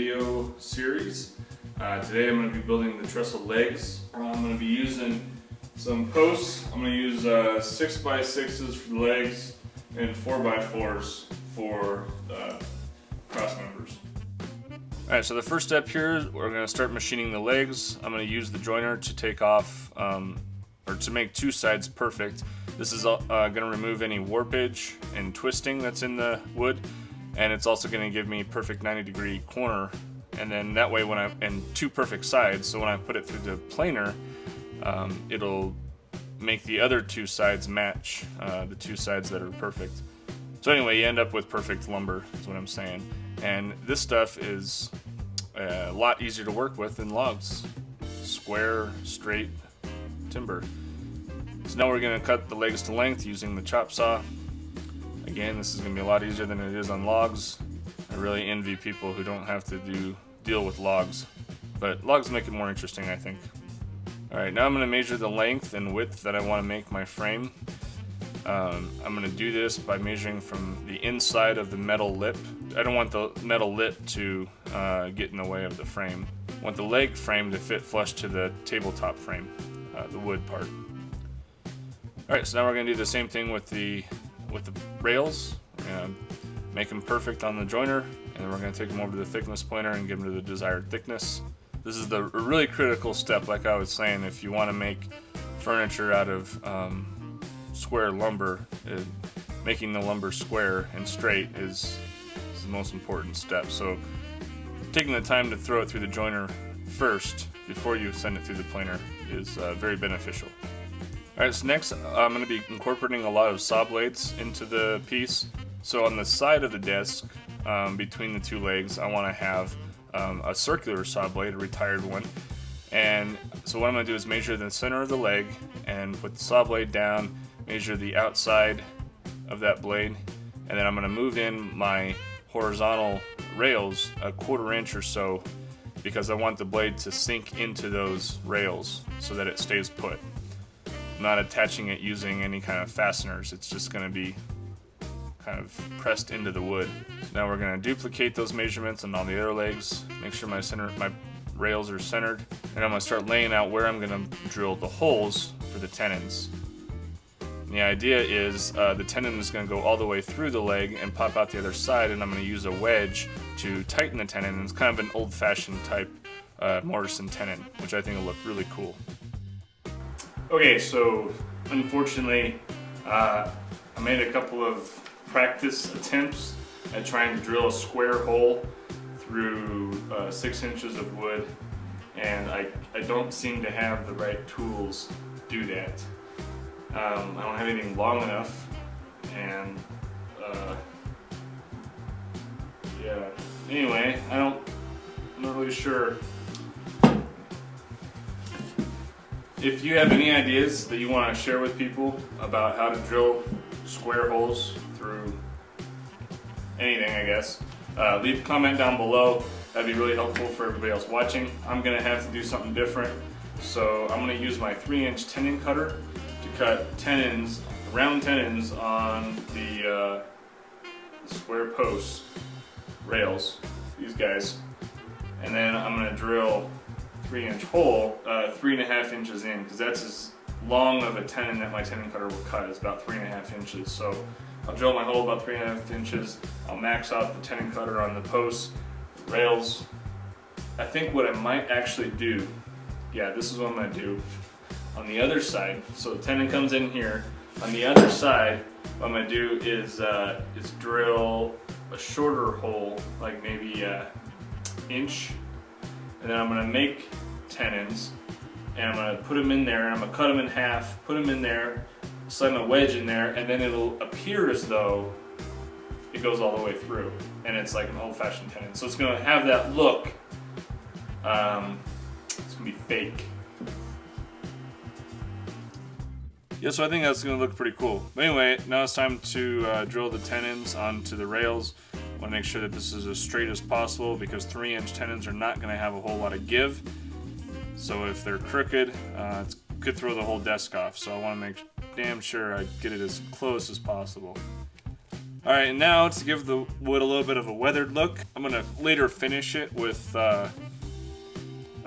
video series. Today I'm going to be building the trestle legs. I'm going to be using some posts. I'm going to use 6x6s for the legs and 4x4s for cross members. Alright, so the first step here, we're going to start machining the legs. I'm going to use the joiner to take off, or to make two sides perfect. This is going to remove any warpage and twisting that's in the wood, and it's also going to give me perfect 90-degree corner, and then that way and two perfect sides, so when I put it through the planer, it'll make the other two sides match the two sides that are perfect. So anyway, you end up with perfect lumber, is what I'm saying. And this stuff is a lot easier to work with than logs. Square, straight timber. So now we're going to cut the legs to length using the chop saw. Again, this is going to be a lot easier than it is on logs. I really envy people who don't have to deal with logs. But logs make it more interesting, I think. Alright, now I'm going to measure the length and width that I want to make my frame. I'm going to do this by measuring from the inside of the metal lip. I don't want the metal lip to get in the way of the frame. I want the leg frame to fit flush to the tabletop frame, the wood part. Alright, so now we're going to do the same thing with the rails. We're going to make them perfect on the joiner, and then we're going to take them over to the thickness planer and give them to the desired thickness. This is the really critical step, like I was saying, if you want to make furniture out of square lumber. Making the lumber square and straight is the most important step. So taking the time to throw it through the joiner first before you send it through the planer is very beneficial. Alright, so next I'm going to be incorporating a lot of saw blades into the piece. So on the side of the desk, between the two legs, I want to have a circular saw blade, a retired one. And so what I'm going to do is measure the center of the leg and put the saw blade down, measure the outside of that blade, and then I'm going to move in my horizontal rails a 1/4 inch or so, because I want the blade to sink into those rails so that it stays put. I'm not attaching it using any kind of fasteners, it's just going to be kind of pressed into the wood. Now we're going to duplicate those measurements on all the other legs, make sure my rails are centered, and I'm going to start laying out where I'm going to drill the holes for the tenons. And the idea is the tenon is going to go all the way through the leg and pop out the other side, and I'm going to use a wedge to tighten the tenon. And it's kind of an old-fashioned type mortise and tenon, which I think will look really cool. Okay, so unfortunately I made a couple of practice attempts at trying to drill a square hole through 6 inches of wood, and I don't seem to have the right tools to do that. I don't have anything long enough, and yeah. Anyway, I'm not really sure. If you have any ideas that you want to share with people about how to drill square holes through anything, I guess, leave a comment down below. That'd be really helpful for everybody else watching. I'm going to have to do something different, so I'm going to use my 3-inch tenon cutter to cut tenons, round tenons on the square post rails, these guys, and then I'm going to drill 3-inch hole 3.5 inches in, because that's as long of a tenon that my tenon cutter will cut. It's about 3.5 inches. So I'll drill my hole about 3.5 inches. I'll max out the tenon cutter on the posts, rails. I think what I might actually do, yeah, this is what I'm going to do. On the other side, so the tenon comes in here. On the other side, what I'm going to do is drill a shorter hole, like maybe an inch, and then I'm going to make tenons, and I'm going to put them in there, and I'm going to cut them in half, put them in there, slide my wedge in there, and then it'll appear as though it goes all the way through, and it's like an old-fashioned tenon. So it's going to have that look. It's going to be fake. Yeah, so I think that's going to look pretty cool. But anyway, now it's time to drill the tenons onto the rails. I want to make sure that this is as straight as possible, because 3-inch tenons are not going to have a whole lot of give. So if they're crooked, it could throw the whole desk off. So I want to make damn sure I get it as close as possible. Alright, and now to give the wood a little bit of a weathered look, I'm going to later finish it with a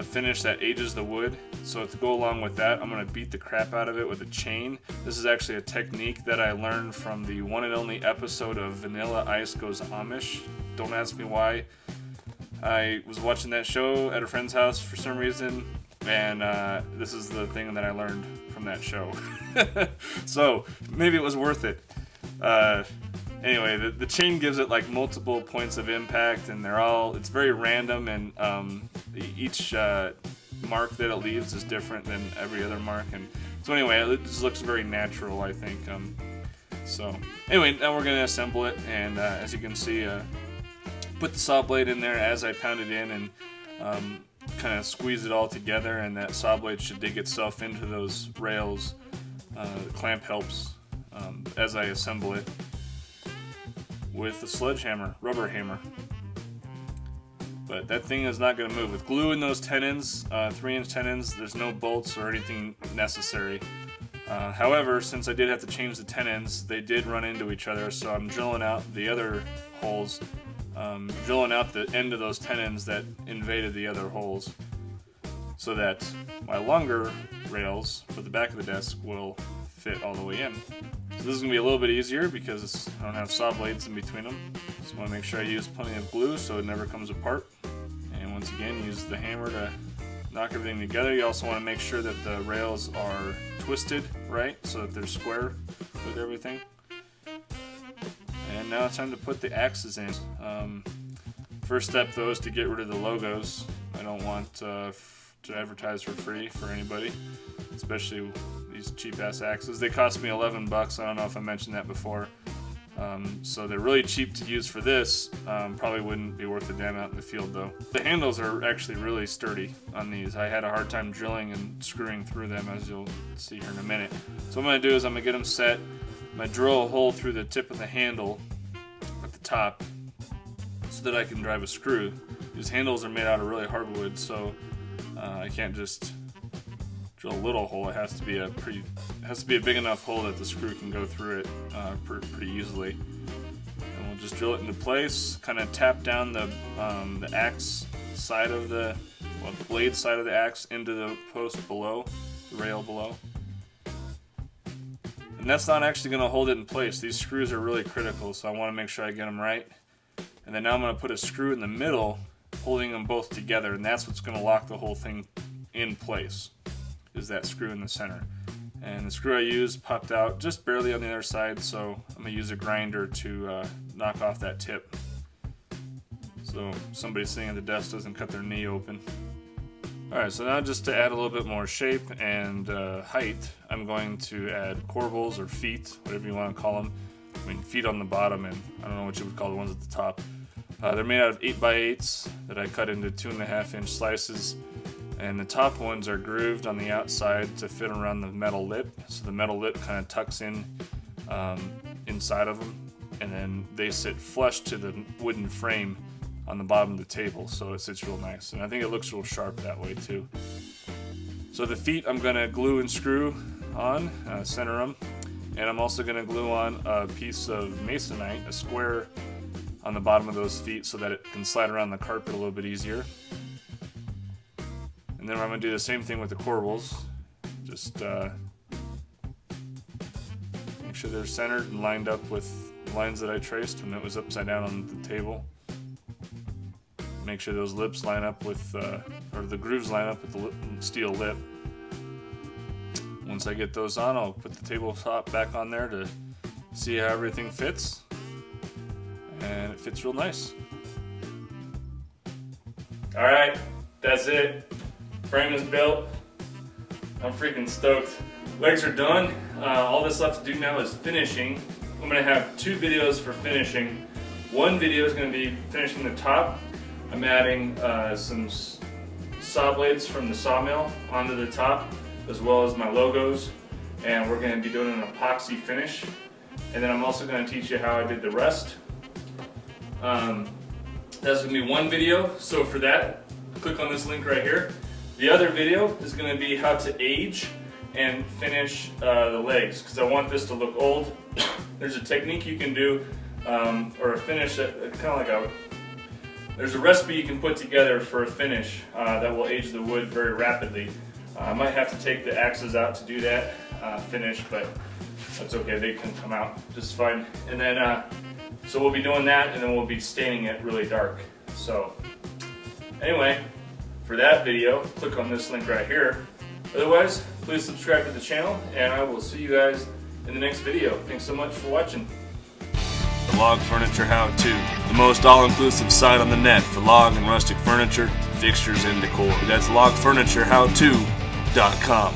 finish that ages the wood. So to go along with that, I'm going to beat the crap out of it with a chain. This is actually a technique that I learned from the one and only episode of Vanilla Ice Goes Amish. Don't ask me why. I was watching that show at a friend's house for some reason, and this is the thing that I learned from that show. So maybe it was worth it. Anyway, the chain gives it like multiple points of impact, and it's very random, and each mark that it leaves is different than every other mark, and so anyway, it just looks very natural, I think. So anyway, now we're gonna assemble it, and as you can see, put the saw blade in there as I pound it in, and kind of squeeze it all together, and that saw blade should dig itself into those rails. The clamp helps as I assemble it with a sledgehammer, rubber hammer. But that thing is not going to move. With glue in those tenons, 3-inch tenons, there's no bolts or anything necessary. However, since I did have to change the tenons, they did run into each other, so I'm drilling out the other holes, drilling out the end of those tenons that invaded the other holes, so that my longer rails for the back of the desk will fit all the way in. So this is going to be a little bit easier because I don't have saw blades in between them. Just want to make sure I use plenty of glue so it never comes apart. And once again, use the hammer to knock everything together. You also want to make sure that the rails are twisted right so that they're square with everything. And now it's time to put the axes in. First step though is to get rid of the logos. I don't want to advertise for free for anybody, especially these cheap ass axes. They cost me 11 bucks. I don't know if I mentioned that before. So they're really cheap to use for this. Probably wouldn't be worth a damn out in the field though. The handles are actually really sturdy on these. I had a hard time drilling and screwing through them, as you'll see here in a minute. So what I'm going to do is I'm going to get them set. I'm going to drill a hole through the tip of the handle at the top so that I can drive a screw. These handles are made out of really hard wood, so I can't just drill a little hole. It has to be a big enough hole that the screw can go through it pretty easily. And we'll just drill it into place. Kind of tap down the axe side of the blade side of the axe into the post below, the rail below. And that's not actually going to hold it in place. These screws are really critical, so I want to make sure I get them right. And then now I'm going to put a screw in the middle, holding them both together, and that's what's going to lock the whole thing in place, is that screw in the center. And the screw I used popped out just barely on the other side, so I'm going to use a grinder to knock off that tip, so somebody sitting at the desk doesn't cut their knee open. Alright, so now just to add a little bit more shape and height, I'm going to add corbels or feet, whatever you want to call them. I mean, feet on the bottom, and I don't know what you would call the ones at the top. They're made out of 8x8s that I cut into 2.5-inch slices, and the top ones are grooved on the outside to fit around the metal lip, so the metal lip kind of tucks in inside of them, and then they sit flush to the wooden frame on the bottom of the table, so it sits real nice, and I think it looks real sharp that way too. So the feet I'm going to glue and screw on, center them, and I'm also going to glue on a piece of masonite, a square, on the bottom of those feet so that it can slide around the carpet a little bit easier. And then I'm going to do the same thing with the corbels. Just make sure they're centered and lined up with the lines that I traced when it was upside down on the table. Make sure those lips line up with, or the grooves line up with the steel lip. Once I get those on, I'll put the tabletop back on there to see how everything fits. And it fits real nice. Alright, that's it. Frame is built. I'm freaking stoked. Legs are done. All that's left to do now is finishing. I'm going to have 2 videos for finishing. One video is going to be finishing the top. I'm adding some saw blades from the sawmill onto the top, as well as my logos. And we're going to be doing an epoxy finish. And then I'm also going to teach you how I did the rest. That's going to be one video, so for that, click on this link right here. The other video is going to be how to age and finish the legs, because I want this to look old. There's a technique you can do or a finish that kind of like a. There's a recipe you can put together for a finish that will age the wood very rapidly. I might have to take the axes out to do that finish, but that's okay. They can come out just fine. And then, so we'll be doing that, and then we'll be staining it really dark. So, anyway, for that video, click on this link right here. Otherwise, please subscribe to the channel, and I will see you guys in the next video. Thanks so much for watching. The Log Furniture How-To, the most all-inclusive site on the net for log and rustic furniture, fixtures, and decor. That's logfurnitureHowTo.com.